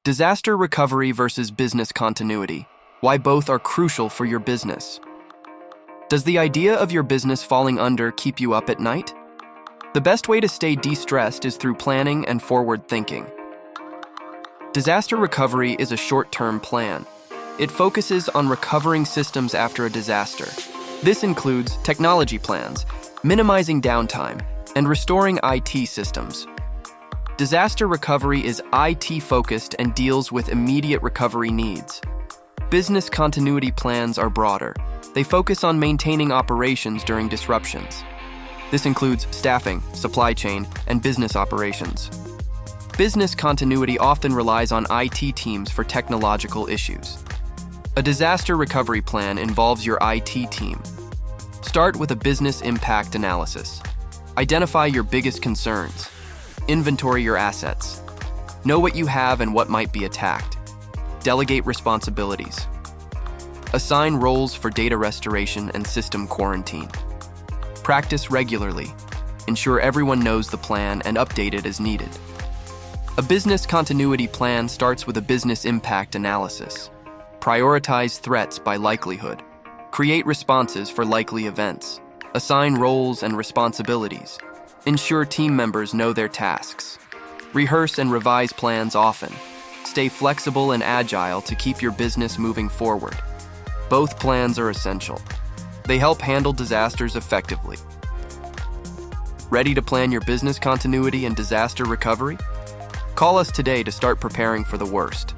Disaster recovery versus business continuity. Why both are crucial for your business. Does the idea of your business falling under keep you up at night? The best way to stay de-stressed is through planning and forward thinking. Disaster recovery is a short-term plan. It focuses on recovering systems after a disaster. This includes technology plans, minimizing downtime, and restoring IT systems. Disaster recovery is IT-focused and deals with immediate recovery needs. Business continuity plans are broader. They focus on maintaining operations during disruptions. This includes staffing, supply chain, and business operations. Business continuity often relies on IT teams for technological issues. A disaster recovery plan involves your IT team. Start with a business impact analysis. Identify your biggest concerns. Inventory your assets. Know what you have and what might be attacked. Delegate responsibilities. Assign roles for data restoration and system quarantine. Practice regularly. Ensure everyone knows the plan and update it as needed. A business continuity plan starts with a business impact analysis. Prioritize threats by likelihood. Create responses for likely events. Assign roles and responsibilities. Ensure team members know their tasks. Rehearse and revise plans often. Stay flexible and agile to keep your business moving forward. Both plans are essential. They help handle disasters effectively. Ready to plan your business continuity and disaster recovery? Call us today to start preparing for the worst.